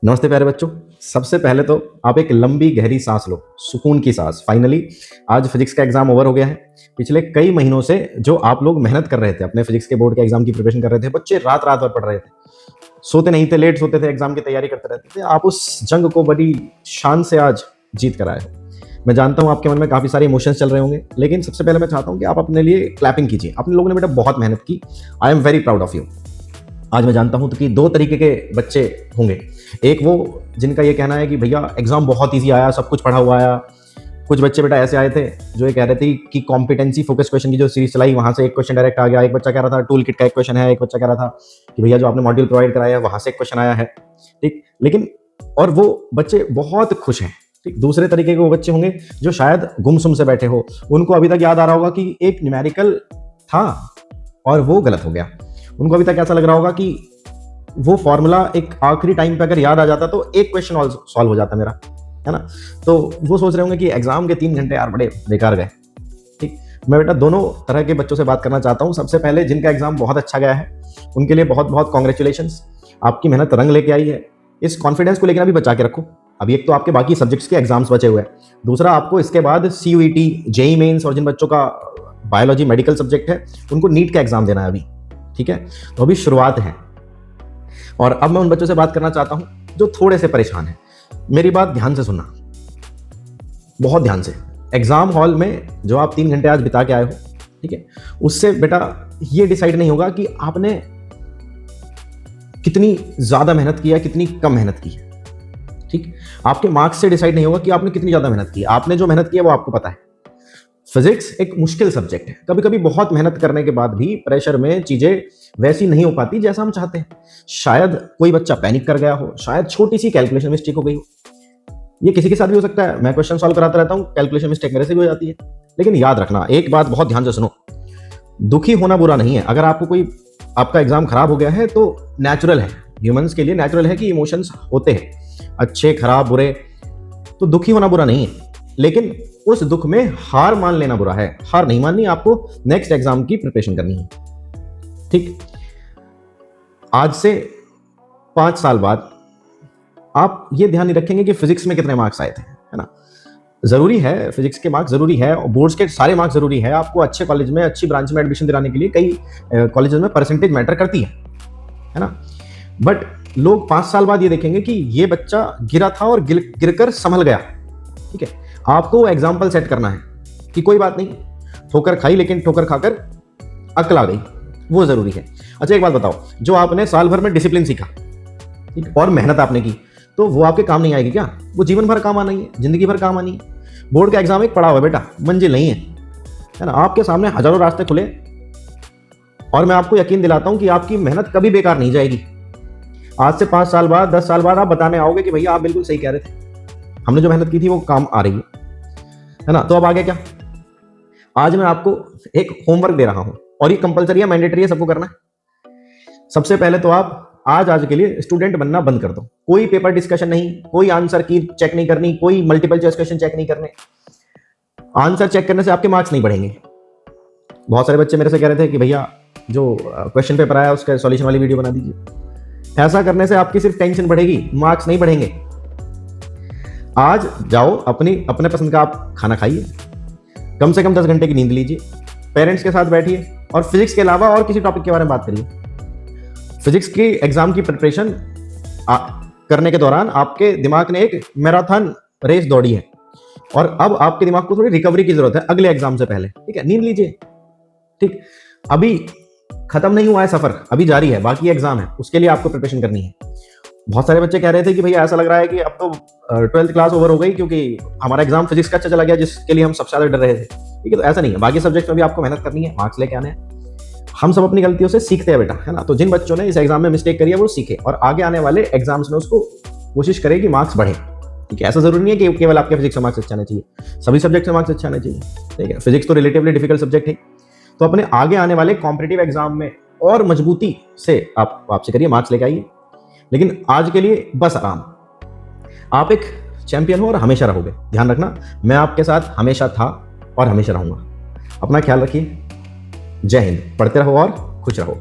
नमस्ते प्यारे बच्चों। सबसे पहले तो आप एक लंबी गहरी सांस लो, सुकून की सांस। फाइनली आज फिजिक्स का एग्जाम ओवर हो गया है। पिछले कई महीनों से जो आप लोग मेहनत कर रहे थे, अपने फिजिक्स के बोर्ड के एग्जाम की प्रिपरेशन कर रहे थे, बच्चे रात रात भर पढ़ रहे थे, सोते नहीं थे, लेट सोते थे, एग्जाम की तैयारी करते रहते थे। आप उस जंग को बड़ी शान से आज जीत कर आए हो। मैं जानता हूँ आपके मन में काफ़ी सारे इमोशंस चल रहे होंगे, लेकिन सबसे पहले मैं चाहता हूँ कि आप अपने लिए क्लैपिंग कीजिए। अपने लोगों ने बेटा बहुत मेहनत की। I am very proud of you. आज मैं जानता हूं तो कि दो तरीके के बच्चे होंगे। एक वो जिनका ये कहना है कि भैया एग्जाम बहुत इजी आया, सब कुछ पढ़ा हुआ आया। कुछ बच्चे बेटा ऐसे आए थे जो ये कह रहे थे कि कॉम्पिटेंसी फोकस क्वेश्चन की जो सीरीज चलाई वहां से एक क्वेश्चन डायरेक्ट आ गया। एक बच्चा कह रहा था टूल किट का एक क्वेश्चन है, एक बच्चा कह रहा था कि भैया जो आपने मॉड्यूल प्रोवाइड कराया है वहां से एक क्वेश्चन आया है। ठीक, लेकिन और वो बच्चे बहुत खुश हैं। ठीक, दूसरे तरीके के वो बच्चे होंगे जो शायद गुमसुम से बैठे हो, उनको अभी तक याद आ रहा होगा कि एक न्यूमेरिकल था और वो गलत हो गया। उनको अभी तक ऐसा लग रहा होगा कि वो फॉर्मूला एक आखिरी टाइम पे अगर याद आ जाता तो एक क्वेश्चन सॉल्व हो जाता मेरा, है ना। तो वो सोच रहे होंगे कि एग्जाम के 3 घंटे यार बड़े बेकार गए। ठीक, मैं बेटा दोनों तरह के बच्चों से बात करना चाहता हूँ। सबसे पहले जिनका एग्जाम बहुत अच्छा गया है उनके लिए बहुत बहुत कॉन्ग्रेचुलेशंस। आपकी मेहनत रंग लेके आई है। इस कॉन्फिडेंस को लेकर अभी बचा के रखो। अभी एक तो आपके बाकी सब्जेक्ट्स के एग्जाम्स बचे हुए हैं, दूसरा आपको इसके बाद CUET, JEE मेंस और जिन बच्चों का बायोलॉजी मेडिकल सब्जेक्ट है उनको नीट का एग्जाम देना है अभी। ठीक है, तो अभी शुरुआत है। और अब मैं उन बच्चों से बात करना चाहता हूं जो थोड़े से परेशान हैं। मेरी बात ध्यान से सुनना, बहुत ध्यान से। एग्जाम हॉल में जो आप 3 घंटे आज बिता के आए हो, ठीक है, उससे बेटा ये डिसाइड नहीं होगा कि आपने कितनी ज्यादा मेहनत की है, कितनी कम मेहनत की है। ठीक, आपके मार्क्स से डिसाइड नहीं होगा कि आपने कितनी ज्यादा मेहनत की है। आपने जो मेहनत की है वो आपको पता है। फिजिक्स एक मुश्किल सब्जेक्ट है। कभी कभी बहुत मेहनत करने के बाद भी प्रेशर में चीजें वैसी नहीं हो पाती जैसा हम चाहते हैं। शायद कोई बच्चा पैनिक कर गया हो, शायद छोटी सी कैलकुलेशन मिस्टेक हो गई हो। ये किसी के साथ भी हो सकता है। मैं क्वेश्चन सॉल्व कराता रहता हूँ, कैलकुलेशन मिस्टेक मेरे से भी हो जाती है। लेकिन याद रखना एक बात, बहुत ध्यान से सुनो, दुखी होना बुरा नहीं है। अगर आपको कोई आपका एग्जाम खराब हो गया है तो नेचुरल है, ह्यूमंस के लिए नेचुरल है कि इमोशंस होते हैं, अच्छे खराब बुरे। तो दुखी होना बुरा नहीं है, लेकिन उस दुख में हार मान लेना बुरा है। हार नहीं माननी, आपको नेक्स्ट एग्जाम की प्रिपरेशन करनी है। ठीक, आज से 5 साल बाद आप ये ध्यान नहीं रखेंगे कि फिजिक्स में कितने मार्क्स आए थे, है ना। जरूरी है, फिजिक्स के मार्क्स जरूरी है और बोर्ड्स के सारे मार्क्स जरूरी है। आपको अच्छे कॉलेज में, अच्छी ब्रांच में एडमिशन दिलाने के लिए कई कॉलेजेस में परसेंटेज मैटर करती है ना। बट लोग 5 साल बाद ये देखेंगे कि ये बच्चा गिरा था और गिरकर संभल गया। ठीक है, आपको एग्जाम्पल सेट करना है कि कोई बात नहीं, ठोकर खाई लेकिन ठोकर खाकर अक्ल आ गई, वो जरूरी है। अच्छा एक बात बताओ, जो आपने साल भर में डिसिप्लिन सीखा, ठीक, और मेहनत आपने की, तो वो आपके काम नहीं आएगी क्या? वो जीवन भर काम आना ही है, जिंदगी भर काम आनी है। बोर्ड का एग्जाम एक पड़ा हुआ है बेटा, मंजिल नहीं है ना। आपके सामने हजारों रास्ते खुले और मैं आपको यकीन दिलाता हूं कि आपकी मेहनत कभी बेकार नहीं जाएगी। आज से 5 साल बाद, 10 साल बाद आप बताने आओगे कि भैया आप बिल्कुल सही कह रहे थे, हमने जो मेहनत की थी वो काम आ रही है ना। तो अब आगे क्या? आज मैं आपको एक होमवर्क दे रहा हूं और ये कंपलसरी है, मैंडेटरी है, सबको करना है। सबसे पहले तो आप आज के लिए स्टूडेंट बनना बंद कर दो। कोई पेपर डिस्कशन नहीं, कोई आंसर की चेक नहीं करनी, कोई मल्टीपल चॉइस क्वेश्चन चेक नहीं करने। आंसर चेक करने से आपके मार्क्स नहीं बढ़ेंगे। बहुत सारे बच्चे मेरे से कह रहे थे कि भैया जो क्वेश्चन पेपर आया उसका सॉल्यूशन वाली वीडियो बना दीजिए। ऐसा करने से आपकी सिर्फ टेंशन बढ़ेगी, मार्क्स नहीं बढ़ेंगे। आज जाओ अपने पसंद का आप खाना खाइए, कम से कम 10 घंटे की नींद लीजिए, पेरेंट्स के साथ बैठिए और फिजिक्स के अलावा और किसी टॉपिक के बारे में बात करिए। फिजिक्स की एग्जाम की प्रिपरेशन करने के दौरान आपके दिमाग ने एक मैराथन रेस दौड़ी है और अब आपके दिमाग को थोड़ी रिकवरी की जरूरत है अगले एग्जाम से पहले। ठीक है, नींद लीजिए। ठीक, अभी खत्म नहीं हुआ है सफर, अभी जारी है, बाकी एग्जाम है, उसके लिए आपको प्रिपरेशन करनी है। बहुत सारे बच्चे कह रहे थे कि भैया ऐसा लग रहा है कि अब तो 12th क्लास ओवर हो गई क्योंकि हमारा एग्जाम फिजिक्स का अच्छा चला गया जिसके लिए हम सबसे ज्यादा डर रहे थे। ठीक है, तो ऐसा नहीं है, बाकी सब्जेक्ट में भी आपको मेहनत करनी है, मार्क्स लेके आने हैं। हम सब अपनी गलतियों से सीखते हैं बेटा, है ना। तो जिन बच्चों ने इस एग्जाम में मिस्टेक करी है वो सीखे और आगे आने वाले एग्जाम्स में उसको कोशिश करें कि मार्क्स बढ़े। ठीक है, ऐसा जरूरी नहीं है कि केवल आपके फिजिक्स में मार्क्स अच्छे आने चाहिए, सभी सब्जेक्ट में मार्क्स अच्छे आने चाहिए। ठीक है, फिजिक्स तो रिलेटिवली डिफिकल्ट सब्जेक्ट है, तो अपने आगे आने वाले कॉम्पिटिटिव एग्जाम में और मजबूती से आप वापसी करिए, मार्क्स लेके आइए। लेकिन आज के लिए बस आराम। आप एक चैंपियन हो और हमेशा रहोगे, ध्यान रखना। मैं आपके साथ हमेशा था और हमेशा रहूंगा। अपना ख्याल रखिए। जय हिंद। पढ़ते रहो और खुश रहो।